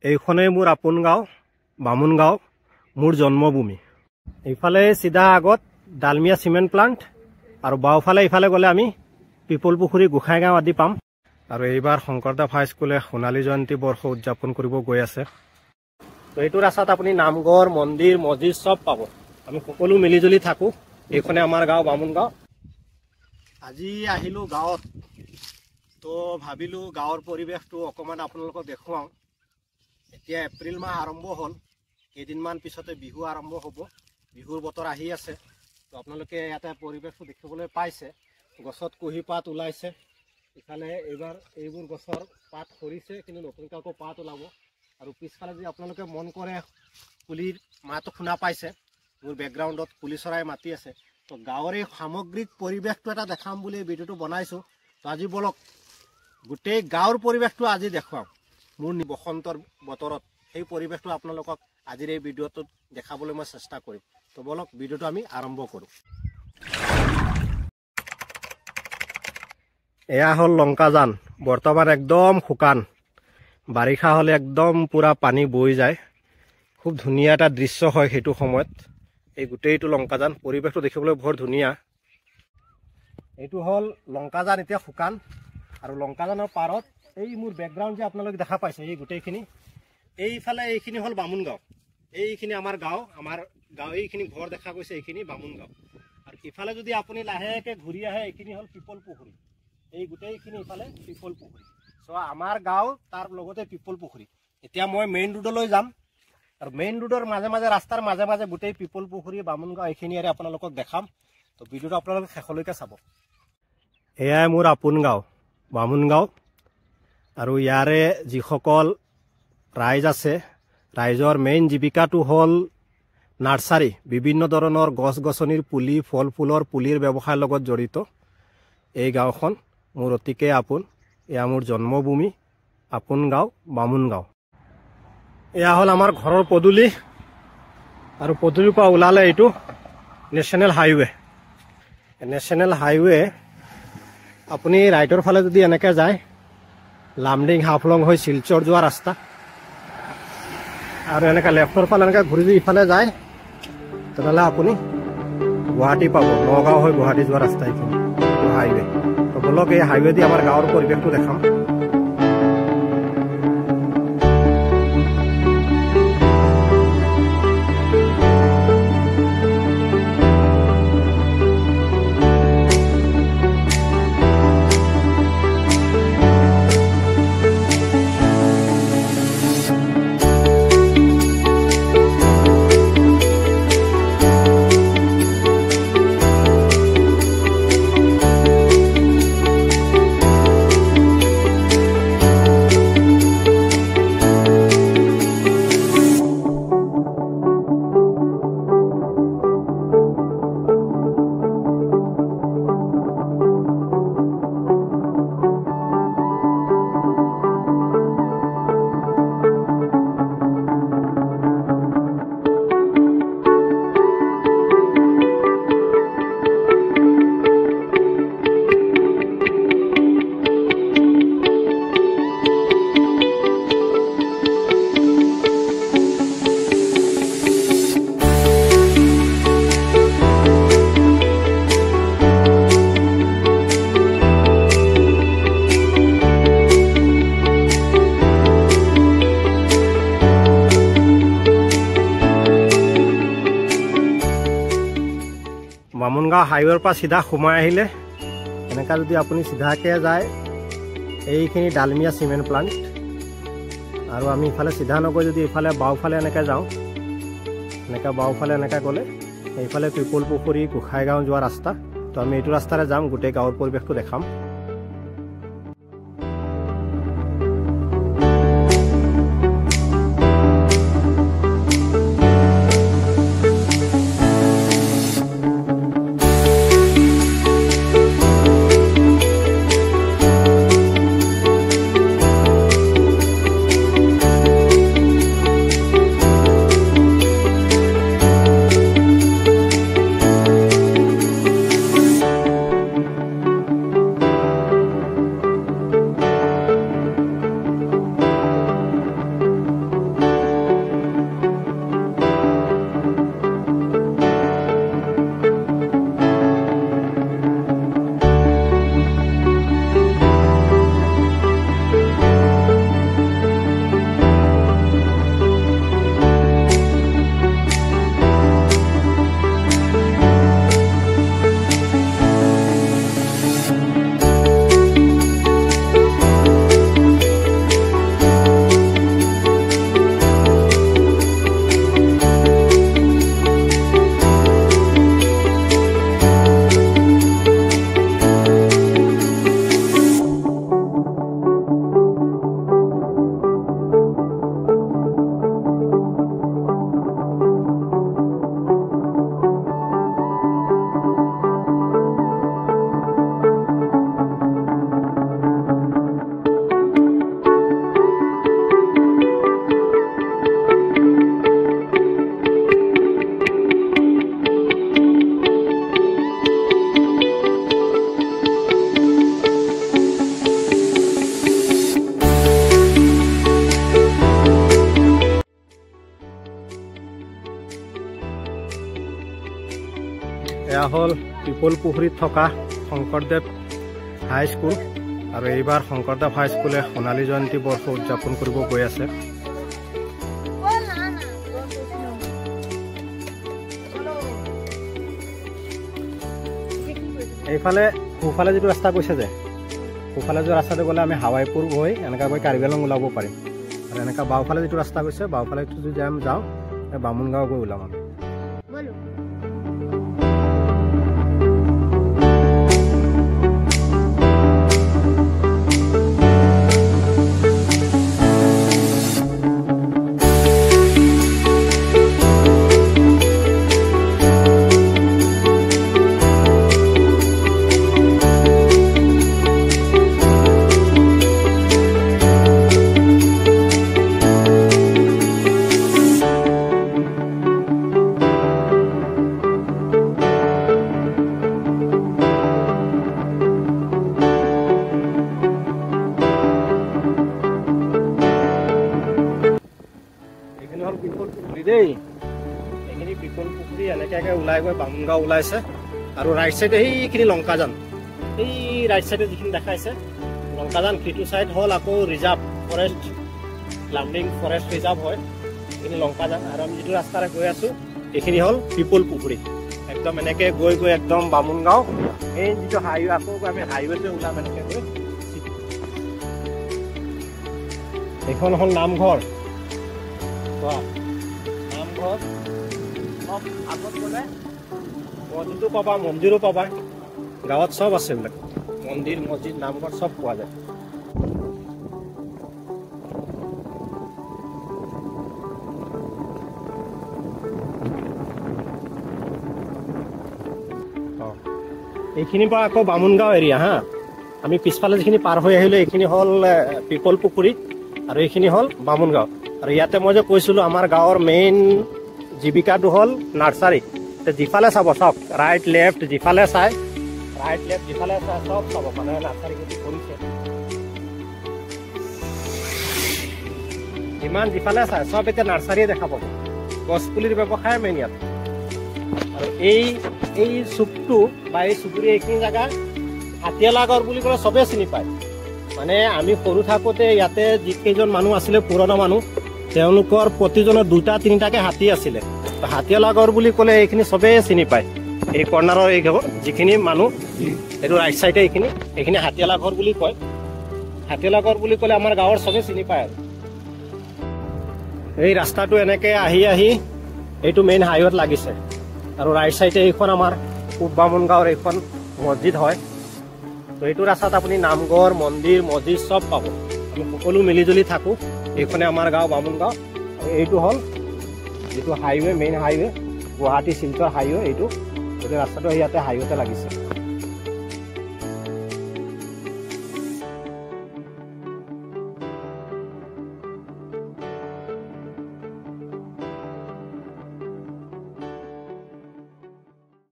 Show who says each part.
Speaker 1: এইখনেই মোৰ আপোন গাঁও বামুন গাঁও, মোৰ জন্মভূমি। এইফালে চিধা আগত ডালমিয়া চিমেণ্ট প্লাণ্ট আৰু বাওঁফালে ইফালে গ'লে আমি পিপল পুখুৰী গোসাইগাঁও আদি পাম। আৰু এইবাৰ শংকৰদেৱ হাইস্কুলে সোণালী জয়ন্তী বৰ্ষ উদযাপন কৰিব গৈ আছে। তো এইটো ৰাস্তাত আপুনি নামঘৰ মন্দিৰ মছজিদ চব পাব। আমি সকলো মিলিজুলি থাকোঁ। এইখনে আমাৰ গাঁও বামুন গাঁও। আজি আহিলোঁ গাঁৱত, তো ভাবিলোঁ গাঁৱৰ পৰিৱেশটো অকণমান আপোনালোকক দেখুৱাওঁ। এতিয়া এপ্ৰিল মাহ আৰম্ভ হ'ল, কেইদিনমান পিছতে বিহু আৰম্ভ হ'ব। বিহুৰ বতৰ আহি আছে। তো আপোনালোকে ইয়াতে পৰিৱেশটো দেখিবলৈ পাইছে। গছত কুঁহি পাত ওলাইছে। ইফালে এইবাৰ এইবোৰ গছৰ পাত সৰিছে, কিন্তু নতুনকৈ আকৌ পাত ওলাব। আৰু পিছফালে যদি আপোনালোকে মন কৰে কুলিৰ মাতটো শুনা পাইছে, মোৰ বেকগ্ৰাউণ্ডত কুলি চৰাই মাতি আছে। তো গাঁৱৰ এই সামগ্ৰিক পৰিৱেশটো এটা দেখাম বুলি ভিডিঅ'টো বনাইছোঁ। তো আজি বলক গোটেই গাঁৱৰ পৰিৱেশটো আজি দেখুৱাওঁ। মোৰ বসন্তৰ বতৰত সেই পৰিৱেশটো আপোনালোকক আজিৰ এই ভিডিঅ'টোত দেখাবলৈ মই চেষ্টা কৰিম। তো বলক ভিডিঅ'টো আমি আৰম্ভ কৰোঁ। এয়া হ'ল লংকাজান। বৰ্তমান একদম শুকান, বাৰিষা হ'লে একদম পূৰা পানী বৈ যায়। খুব ধুনীয়া এটা দৃশ্য হয় সেইটো সময়ত। এই গোটেইটো লংকাজান, পৰিৱেশটো দেখিবলৈ বৰ ধুনীয়া। এইটো হ'ল লংকাজান, এতিয়া শুকান। আৰু লংকাজানৰ পাৰত এই মোৰ বেকগ্ৰাউণ্ড যে আপোনালোকে দেখা পাইছে, এই গোটেইখিনি এইফালে এইখিনি হ'ল বামুন গাঁও। এইখিনি আমাৰ গাঁও, এইখিনি ঘৰ দেখা গৈছে, এইখিনি বামুন গাঁও। আৰু ইফালে যদি আপুনি লাহেকৈ ঘূৰি আহে, এইখিনি হ'ল পিপল পুখুৰী। এই গোটেইখিনি ইফালে পিপল পুখুৰী। চ' আমাৰ গাঁও তাৰ লগতে পিপল পুখুৰী। এতিয়া মই মেইন ৰোডলৈ যাম, আৰু মেইন ৰোডৰ মাজে মাজে ৰাস্তাৰ মাজে মাজে গোটেই পিপল পুখুৰী বামুন গাঁও এইখিনিৰে আপোনালোকক দেখাম। তো ভিডিঅ'টো আপোনালোকে শেষলৈকে চাব। এয়াই মোৰ আপোন গাঁও বামুন গাঁও। আৰু ইয়াৰে যিসকল ৰাইজ আছে, ৰাইজৰ মেইন জীৱিকাটো হ'ল নাৰ্চাৰী, বিভিন্ন ধৰণৰ গছ গছনিৰ পুলি, ফল ফুলৰ পুলিৰ ব্যৱসায়ৰ লগত জড়িত। এই গাঁওখন মোৰ অতিকে আপোন। এয়া মোৰ জন্মভূমি, আপোন গাঁও বামুন গাঁও। এয়া হ'ল আমাৰ ঘৰৰ পদূলি, আৰু পদূলিৰ পৰা ওলালে এইটো নেশ্যনেল হাইৱে। নেশ্যনেল হাইৱে আপুনি ৰাইটৰ ফালে যদি এনেকৈ যায়, লামডিং হাফলং হৈ শিলচৰ যোৱা ৰাস্তা, আৰু এনেকৈ লেফ্টৰ ফালে এনেকৈ ঘূৰি যদি ইফালে যায়, তেনেহ'লে আপুনি গুৱাহাটী পাব। নগাঁও হৈ গুৱাহাটী যোৱা ৰাস্তা এইখিনি, এইটো হাইৱে। তো বলক এই হাইৱে দি আমাৰ গাঁৱৰ পৰিৱেশটো দেখাম। বামুনগাঁও হাইৱেৰ পৰা চিধা সোমাই আহিলে, এনেকৈ যদি আপুনি চিধাকৈ যায়, এইখিনি ডালমিয়া চিমেণ্ট প্লাণ্ট। আৰু আমি ইফালে চিধা নগৈ যদি ইফালে বাওঁফালে এনেকৈ যাওঁ, এনেকৈ বাওঁফালে এনেকৈ গ'লে এইফালে পিপল পুখুৰী গোসাইগাঁও যোৱা ৰাস্তা। তো আমি এইটো ৰাস্তাৰে যাম, গোটেই গাঁৱৰ পৰিৱেশটো দেখাম। হ'ল পিপল পুখুৰীত থকা শংকৰদেৱ হাইস্কুল আৰু এইবাৰ শংকৰদেৱ হাইস্কুলে সোণালী জয়ন্তী বৰ্ষ উদযাপন কৰিব গৈ আছে। এইফালে সোঁফালে যিটো ৰাস্তা গৈছে যে সোঁফালে যোৱা ৰাস্তাটো গ'লে আমি হাৱাইপুৰ গৈ এনেকৈ গৈ কাৰ্বি আংলং ওলাব পাৰিম। আৰু এনেকৈ বাওঁফালে যিটো ৰাস্তা গৈছে বাওঁফালে যদি আমি যাওঁ বামুণগাঁও গৈ ওলাম আমি। এইখিনি পিপল পুখুৰী এনেকৈ ওলাই গৈ বামুণগাঁও ওলাইছে আৰু ৰাইট চাইডে সেইখিনি লংকাজান, এই ৰাইট চাইডে যিখিনি দেখাইছে লংকাজান, সেইটো চাইড হ'ল আকৌ reserve forest, Lumding forest reserve হয় এইখিনি লংকাজান। আৰু আমি যিটো ৰাস্তাৰে গৈ আছোঁ এইখিনি হ'ল পিপল পুখুৰী। একদম এনেকৈ গৈ গৈ একদম বামুণগাঁও এই যিটো হাইৱে আকৌ আমি হাইৱেতে ওলাম এনেকৈ গৈ। এইখন হ'ল নামঘৰ, নামঘৰ চব আগত গ'লে মছজিদো পাবা, মন্দিৰো পাবা। গাঁৱত চব আছে এইবিলাক, মন্দিৰ মছজিদ নামঘৰ চব পোৱা যায়। এইখিনিৰ পৰা আকৌ বামুণগাঁও এৰিয়া হা। আমি পিছফালে যিখিনি পাৰ হৈ আহিলোঁ এইখিনি হ'ল পিপল পুখুৰী আৰু এইখিনি হ'ল বামুণগাঁও। আৰু ইয়াতে মই যে কৈছিলোঁ আমাৰ গাঁৱৰ মেইন জীৱিকাটো হ'ল নাৰ্চাৰী। যিফালে চাব চব ৰাইট লেফ্ট যিফালে চাই চব চাব মানে নাৰ্চাৰী যদি কৰিছে। যিমান যিফালে চাই চব এতিয়া নাৰ্চাৰীয়ে দেখা পাব। গছপুলিৰ ব্যৱসায় মেইন ইয়াত। আৰু এই চুকটো বা এই চুবুৰী এইখিনি জেগা হাতীয়ালা গড় বুলি ক'লে চবেই চিনি পায়। মানে আমি সৰু থাকোঁতে ইয়াতে যিকেইজন মানুহ আছিলে পুৰণা মানুহ তেওঁলোকৰ প্ৰতিজনৰ 2-3টাকৈ হাতী আছিলে। হাতীয়ালা গড় বুলি ক'লে এইখিনি চবেই চিনি পায়। এই কৰ্ণাৰৰ এই যিখিনি মানুহ এইটো ৰাইট চাইডে এইখিনি হাতীয়ালা গড় বুলি কয়। হাতীয়ালা গড় বুলি ক'লে আমাৰ গাঁৱৰ চবেই চিনি পায়। আৰু এই ৰাস্তাটো এনেকৈ আহি আহি এইটো মেইন হাইৱেত লাগিছে। আৰু ৰাইট চাইডে এইখন আমাৰ পূব বামুণগাঁৱৰ এইখন মছজিদ হয়। তো এইটো ৰাস্তাত আপুনি নামঘৰ মন্দিৰ মছজিদ চব পাব। আমি সকলো মিলিজুলি থাকোঁ। এইখনে আমাৰ গাঁও বামুণগাঁও। আৰু এইটো হ'ল যিটো highway main highway Guwahati Silchar highway. এইটো গোটেই ৰাস্তাটো ইয়াতে হাইৱেতে লাগিছে।